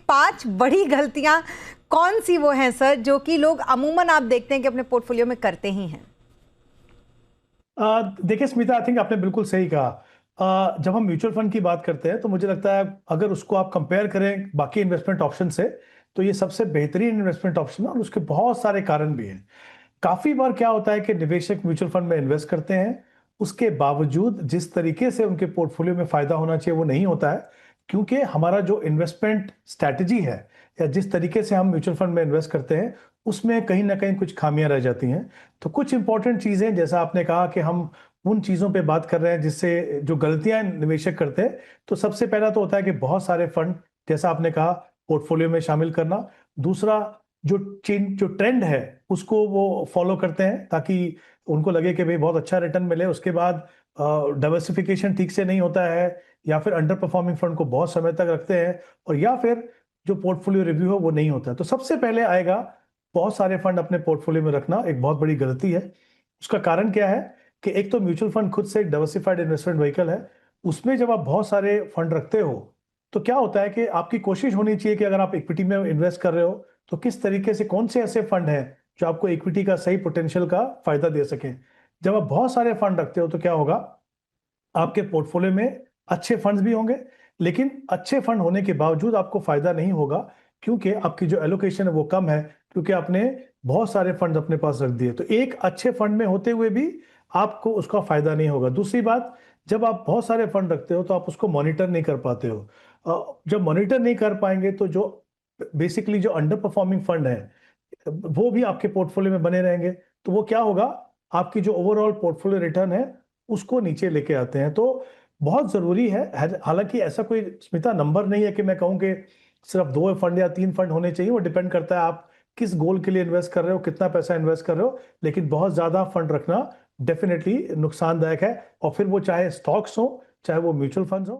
5 बड़ी गलतियां कौन सी वो हैं सर, जो कि लोग अमूमन आप देखते हैं कि अपने पोर्टफोलियो में करते ही हैं? देखिए स्मिता, आई थिंक आपने बिल्कुल सही कहा। जब हम म्यूचुअल फंड की बात करते हैं तो मुझे लगता है अगर उसको आप कंपेयर करें बाकी इन्वेस्टमेंट ऑप्शन से, तो ये सबसे बेहतरीन इन्वेस्टमेंट ऑप्शन है और उसके बहुत सारे कारण भी हैं। काफी बार क्या होता है कि निवेशक म्यूचुअल फंड में इन्वेस्ट करते हैं, उसके बावजूद जिस तरीके से उनके पोर्टफोलियो में फायदा होना चाहिए वो नहीं होता है, क्योंकि हमारा जो इन्वेस्टमेंट स्ट्रैटेजी है या जिस तरीके से हम म्यूचुअल फंड में इन्वेस्ट करते हैं उसमें कहीं ना कहीं कुछ खामियां रह जाती हैं। तो कुछ इंपॉर्टेंट चीजें, जैसा आपने कहा कि हम उन चीजों पे बात कर रहे हैं जिससे जो गलतियां निवेशक करते हैं, तो सबसे पहला तो होता है कि बहुत सारे फंड, जैसा आपने कहा, पोर्टफोलियो में शामिल करना। दूसरा, जो ट्रेंड है उसको वो फॉलो करते हैं ताकि उनको लगे कि भाई बहुत अच्छा रिटर्न मिले। उसके बाद डाइवर्सिफिकेशन ठीक से नहीं होता है, या फिर अंडर परफॉर्मिंग फंड को बहुत समय तक रखते हैं, और या फिर जो पोर्टफोलियो रिव्यू है वो नहीं होता है। तो सबसे पहले आएगा बहुत सारे फंड अपने पोर्टफोलियो में रखना एक बहुत बड़ी गलती है। उसका कारण क्या है कि एक तो म्यूचुअल फंड खुद से एक डाइवर्सिफाइड इन्वेस्टमेंट व्हीकल है। उसमें जब आप बहुत सारे फंड रखते हो तो क्या होता है कि आपकी कोशिश होनी चाहिए कि अगर आप इक्विटी में इन्वेस्ट कर रहे हो तो किस तरीके से, कौन से ऐसे फंड हैं जो आपको इक्विटी का सही पोटेंशियल का फायदा दे सकें। जब आप बहुत सारे फंड रखते हो तो क्या होगा, आपके पोर्टफोलियो में अच्छे फंड्स भी होंगे, लेकिन अच्छे फंड होने के बावजूद आपको फायदा नहीं होगा, क्योंकि आपकी जो एलोकेशन है वो कम है, क्योंकि आपने बहुत सारे फंड अपने पास रख दिए। तो एक अच्छे फंड में होते हुए भी आपको उसका फायदा नहीं होगा। दूसरी बात, जब आप बहुत सारे फंड रखते हो तो आप उसको मॉनिटर नहीं कर पाते हो। जब मॉनिटर नहीं कर पाएंगे तो जो बेसिकली जो अंडर परफॉर्मिंग फंड है वो भी आपके पोर्टफोलियो में बने रहेंगे। तो वो क्या होगा, आपकी जो ओवरऑल पोर्टफोलियो रिटर्न है उसको नीचे लेके आते हैं। तो बहुत जरूरी है, हालांकि ऐसा कोई स्मिता नंबर नहीं है कि मैं कहूं कि सिर्फ 2 फंड या 3 फंड होने चाहिए। वो डिपेंड करता है आप किस गोल के लिए इन्वेस्ट कर रहे हो, कितना पैसा इन्वेस्ट कर रहे हो। लेकिन बहुत ज्यादा फंड रखना डेफिनेटली नुकसानदायक है, और फिर वो चाहे स्टॉक्स हो चाहे वो म्यूचुअल फंड्स हो।